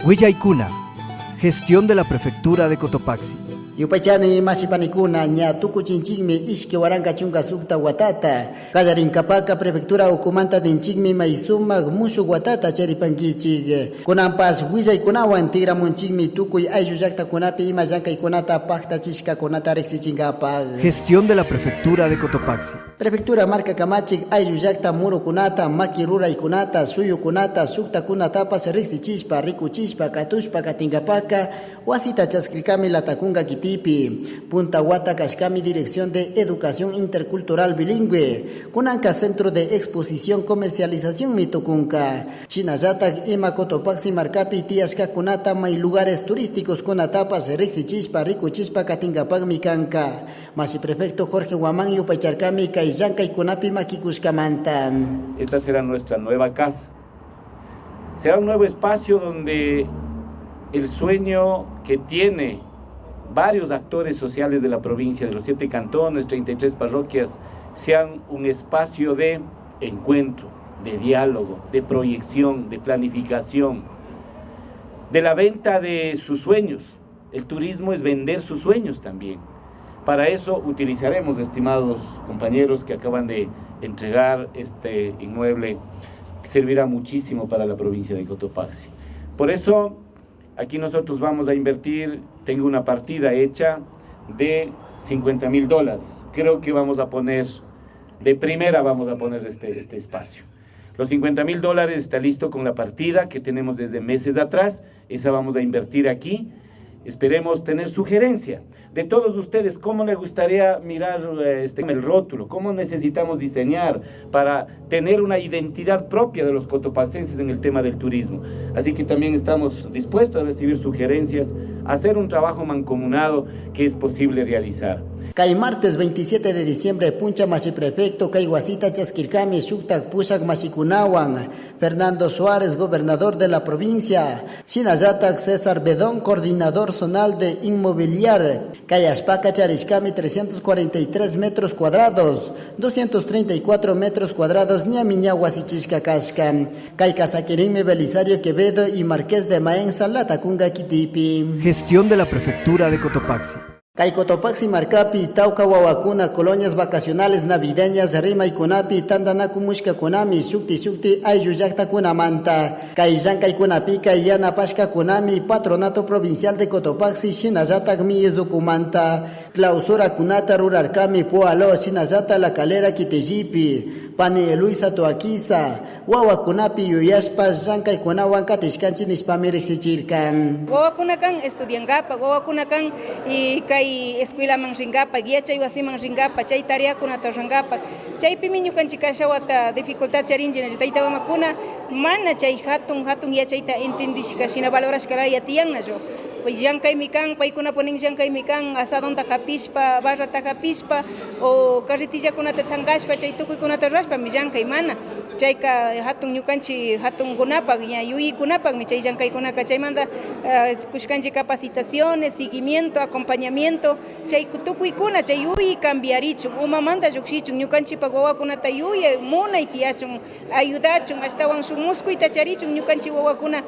Huillaykuna, gestión de la Prefectura de Cotopaxi. Yupaychani masipanikuna ña tukuchinchikmi ishki waranka chunka sukta watata Kallarinkapaka prefectura ukumanta dinchikmi maysumak mushuk watata charipankichik kunanpas willaykunawan tigramunchikmi tukuy ayllu llaqtakunapi ima llankaykunata paktachishkakunata riqsichinkapak. Gestión de la Prefectura de Cotopaxi. Prefectura marca kamachik ayllu llaqta murukunata maki ruraykunata suyukunata suktakunatapas riqsichishpa rikuchishpa katushpa katinkapaka wasita chaskrikami latakunka kitipi Punta Wata Kashkami Dirección de Educación Intercultural Bilingüe Kunanka Centro de Exposición Comercialización Mitukunka Chinayatak Ima Cotopaxi Marcapi Tiashka Kunata May lugares turísticos Kunatapas Rixichispa Rikuchispa Katingapak Mikanka Masi Prefecto Jorge Guamán Yupaycharkami Kaillanka y Kunapi Makikushkamanta. Esta será nuestra nueva casa. Será un nuevo espacio donde el sueño que tiene varios actores sociales de la provincia, de los 7 cantones, 33 parroquias, sean un espacio de encuentro, de diálogo, de proyección, de planificación, de la venta de sus sueños. El turismo es vender sus sueños también. Para eso utilizaremos, estimados compañeros que acaban de entregar este inmueble, que servirá muchísimo para la provincia de Cotopaxi. Por eso, aquí nosotros vamos a invertir, tengo una partida hecha de $50,000. Creo que vamos a poner, de primera vamos a poner este espacio. Los $50,000 está listo con la partida que tenemos desde meses atrás, esa vamos a invertir aquí. Esperemos tener sugerencia de todos ustedes, cómo les gustaría mirar el rótulo, cómo necesitamos diseñar para tener una identidad propia de los cotopaxenses en el tema del turismo. Así que también estamos dispuestos a recibir sugerencias, a hacer un trabajo mancomunado que es posible realizar. Kay martes 27 de diciembre puncha masi prefecto kay wasita chasquirkami shuktak pushak masikunawan Fernando Suárez, gobernador de la provincia, Shinayatak César Bedón, coordinador zonal de inmobiliar, kay ashpaka charishkami 343 metros cuadrados, 234 metros cuadrados ñamiña wasichishka kashka, kay Casaquirimi Belisario Quevedo y Marqués de Maenza Latakunga Kitipi. Gestión de la Prefectura de Cotopaxi. Kay Cotopaxi Marcapi, Tauca Wawakuna, colonias vacacionales navideñas, Rima y Kunapi, Tandanaku Kunami, Shukti, Ayuyakta Kunamanta, Kay Yankay Kunapi, Kay Yana Pashka Kunami, Patronato Provincial de Cotopaxi, Shinayatak Miyezukumanta, Clausura Kunata Rurarkami, Poalo, Shinayata La Calera Kitejipi, Pani Luisa Toaquiza, Wawakunapi Yuyaspas, Yankay Kunawan Katishkanchi Nispami Rixichirkan. Wawakunakan estudiangapa, Wawakunakan y kay escuela manringapa, guía chay wasi manringapa, chay tarea kunata rangapa, chay pimiño kanchikashawata dificultad charinjina, yutaita wamakuna, mana chay hatun ya chayta entendishkashina valorashkara yatiyanna yo. Pues llankay mikan, paykuna ponen llankay mikan, asadonta japispa, barrata japispa, o carretilla kunata tangashpa, chay tukuy kunata rashpa, mi llankay mana. Chayka hatun ñukanchi hatun kunapak, yuyi kunapak, mi chay llankay kunaka, chay manda kushkanchi capacitaciones, seguimiento, acompañamiento, chay tukuy kuna, chay yuyi cambiarichun, umamanta llukshichun, ñukanchipak wawakunata yuyi munay tiyachun, ayudachun, ashtawan shuk muskuyta charichun, ñukanchi wawakuna.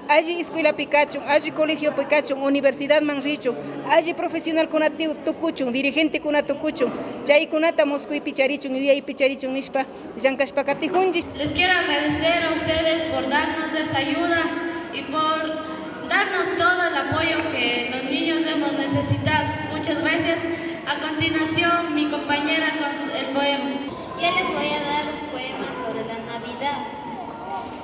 Allí escuela Pikachu, allí colegio Pikachu, universidad Manrichu, allí profesional kunati tukuchun, dirigente kuna tukuchun, chay kunata Moscú picharichun, y picharichun nispa, llankashpakati junji. Les quiero agradecer a ustedes por darnos esa ayuda y por darnos todo el apoyo que los niños hemos necesitado. Muchas gracias. A continuación, mi compañera con el poema. Yo les voy a dar un poema sobre la Navidad.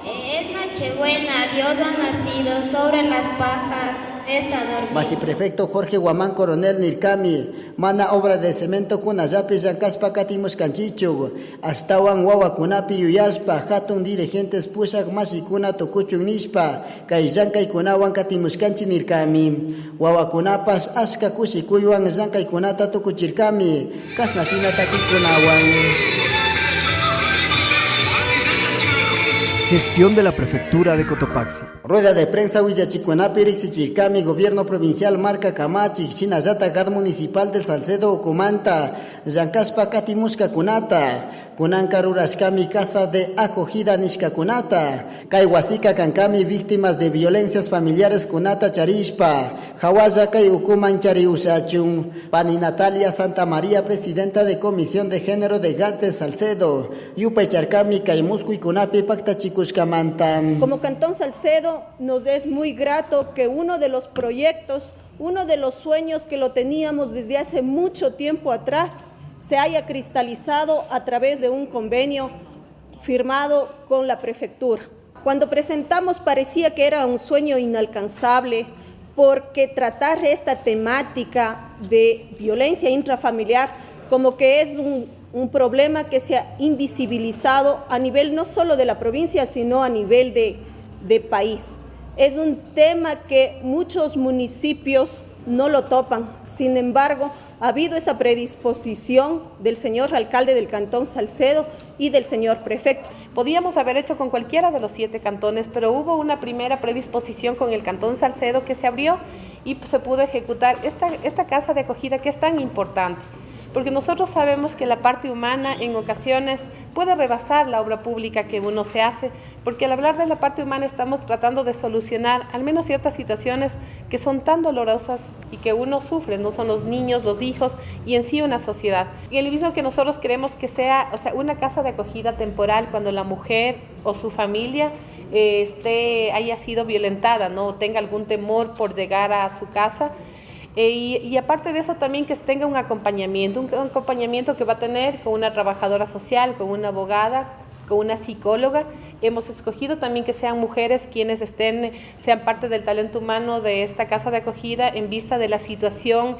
Es Nochebuena, Dios ha nacido sobre las pajas de esta dormida. Masi prefecto Jorge Guamán Coronel Nirkami, mana obra de cemento kunayapi llankaspa katimuskanchichu, astawan wawakunapi yuyaspa, hatun dirigentes pushak masikuna tukuchun nishpa, kay llankay kunawan katimuskanchi Nirkami, wawakunapas ashka kushikuywan llankay kunata tukuchirkami, kasnasina takikunawan. Gestión de la Prefectura de Cotopaxi. Rueda de prensa Huillachikunapi Rixichirkami, Gobierno Provincial Marca Camachi, Shinayata Gad Municipal del Salcedo Ocumanta, Llankaspa Katimushka Kunata, kunanka rurashkami casa de acogida nishkakunata, kay wasika kankami víctimas de violencias familiares kunata charishpa, hawaya kay ukuman chariushachun. Pani Natalia Santa María, presidenta de Comisión de Género de GAT Salcedo, yupay charkami kay muskuy kunapi paktachikushkamanta. Como Cantón Salcedo nos es muy grato que uno de los proyectos, uno de los sueños que lo teníamos desde hace mucho tiempo atrás, se haya cristalizado a través de un convenio firmado con la prefectura. Cuando presentamos parecía que era un sueño inalcanzable, porque tratar esta temática de violencia intrafamiliar como que es un problema que se ha invisibilizado a nivel no solo de la provincia, sino a nivel de país. Es un tema que muchos municipios no lo topan. Sin embargo, ha habido esa predisposición del señor alcalde del Cantón Salcedo y del señor prefecto. Podíamos haber hecho con cualquiera de los 7 cantones, pero hubo una primera predisposición con el Cantón Salcedo que se abrió y se pudo ejecutar esta casa de acogida que es tan importante. Porque nosotros sabemos que la parte humana en ocasiones puede rebasar la obra pública que uno se hace, porque al hablar de la parte humana estamos tratando de solucionar al menos ciertas situaciones que son tan dolorosas y que uno sufre, no son los niños, los hijos y en sí una sociedad. Y el mismo que nosotros queremos que sea, una casa de acogida temporal cuando la mujer o su familia haya sido violentada, no tenga algún temor por llegar a su casa. Y aparte de eso también que tenga un acompañamiento que va a tener con una trabajadora social, con una abogada, con una psicóloga. Hemos escogido también que sean mujeres quienes sean parte del talento humano de esta casa de acogida en vista de la situación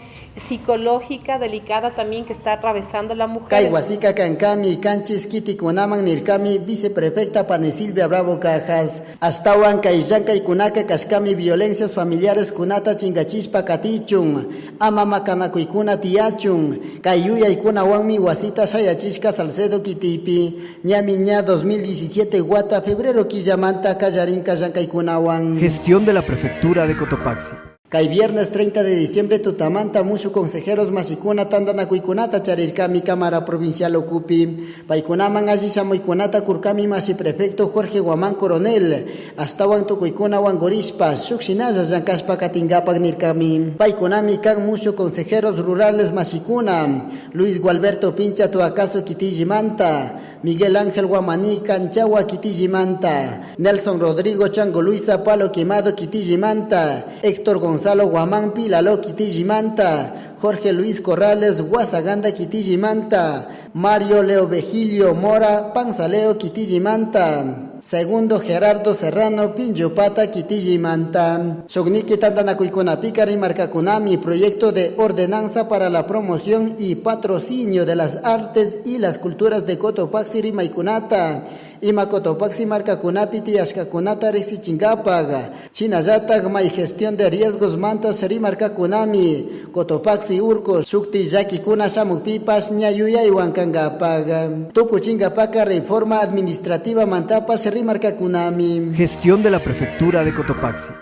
psicológica delicada también que está atravesando la mujer. Kaiwasika Kankami, Kanchis Kiti Kunaman Nirkami, viceprefecta Pani Silvia Bravo Cajas, Astawan Kaiyanka y Kunaka Kashkami, violencias familiares Kunata Chingachispa Katichun, Amama Kanakuikuna Tiachun, Kayuya y Kunawanmi Wasita Sayachishka Salcedo Kitipi, Ñamiña 2017 Guata febrero Quillamanta Callarinca Yancaikunawan. Gestión de la Prefectura de Cotopaxi. Kay viernes 30 de diciembre Tutamanta mucho consejeros masikuna tandanakuikunata charirkami Cámara Provincial Ocupi. Paikunaman allí shamoikunata kurkami masi prefecto Jorge Guamán Coronel. Astawan tukuikuna wangorispa sukshinaya yankaspa katingapak nirkami. Paikunami kan mucho consejeros rurales masikuna. Luis Gualberto Pincha Tuacaso Kitijimanta. Miguel Ángel Guamaní Canchagua Kitijimanta. Nelson Rodrigo Chango Luisa Palo Quemado Kitijimanta. Héctor Gonzalo Guamán Pilalo Kitijimanta. Jorge Luis Corrales Guasaganda Kitijimanta. Mario Leo Vigilio Mora Panzaleo Kitijimanta. Segundo Gerardo Serrano Pinjopata Kitijimanta. Sogniki Tandanakuikonapika Rimarcakunami, proyecto de ordenanza para la promoción y patrocinio de las artes y las culturas de Cotopaxi Rimaikunata. Ima Cotopaxi Marcacunapi Tiashkakunata Rexichingapaga. Chinayatak May gestión de riesgos mantas Rimarcacunami. Cotopaxi Urco Shukti Yakikuna Samukpipas Ñayuya y Huancangapaga. Tukuchingapaka reforma administrativa mantapas Rimarcacunami. Gestión de la Prefectura de Cotopaxi.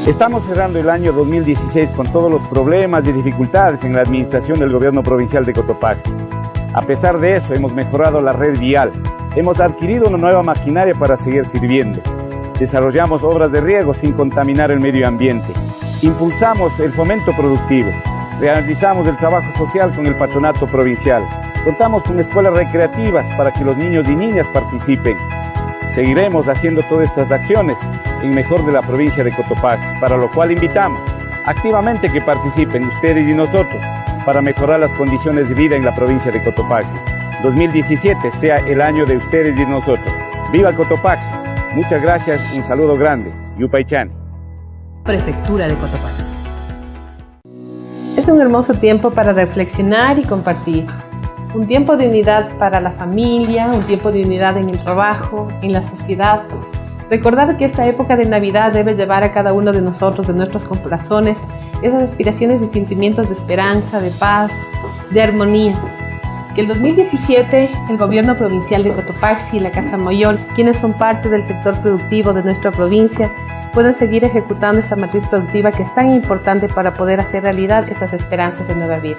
Estamos cerrando el año 2016 con todos los problemas y dificultades en la administración del gobierno provincial de Cotopaxi. A pesar de eso, hemos mejorado la red vial, hemos adquirido una nueva maquinaria para seguir sirviendo, desarrollamos obras de riego sin contaminar el medio ambiente, impulsamos el fomento productivo, realizamos el trabajo social con el patronato provincial, contamos con escuelas recreativas para que los niños y niñas participen. Seguiremos haciendo todas estas acciones en mejor de la provincia de Cotopaxi, para lo cual invitamos activamente que participen ustedes y nosotros para mejorar las condiciones de vida en la provincia de Cotopaxi. 2017 sea el año de ustedes y nosotros. ¡Viva Cotopaxi! Muchas gracias, un saludo grande. Yupaychani. Prefectura de Cotopaxi. Es un hermoso tiempo para reflexionar y compartir. Un tiempo de unidad para la familia, un tiempo de unidad en el trabajo, en la sociedad. Recordar que esta época de Navidad debe llevar a cada uno de nosotros, de nuestros corazones, esas aspiraciones y sentimientos de esperanza, de paz, de armonía. Que el 2017 el gobierno provincial de Cotopaxi y la Casa Moyol, quienes son parte del sector productivo de nuestra provincia, puedan seguir ejecutando esa matriz productiva que es tan importante para poder hacer realidad esas esperanzas de nueva vida.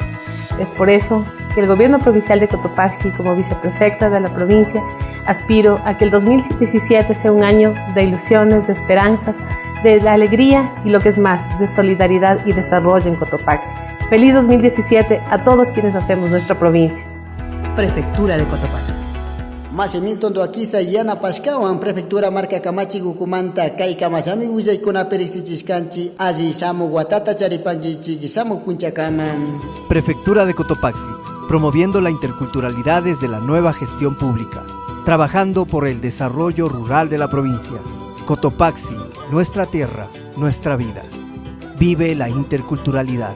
Es por eso que el Gobierno Provincial de Cotopaxi, como viceprefecta de la provincia, aspiro a que el 2017 sea un año de ilusiones, de esperanzas, de la alegría y lo que es más, de solidaridad y desarrollo en Cotopaxi. Feliz 2017 a todos quienes hacemos nuestra provincia. Prefectura de Cotopaxi. Masi Milton do Aquisa Yana Pascawan, Prefectura Marca Camachi Gucumanta, Kai Kamasami Uzay Kuna Perixichiscanchi, Aji Samu Guatata Charipangichi, Samu Punchacaman. Prefectura de Cotopaxi, promoviendo la interculturalidad desde la nueva gestión pública, trabajando por el desarrollo rural de la provincia. Cotopaxi, nuestra tierra, nuestra vida. Vive la interculturalidad.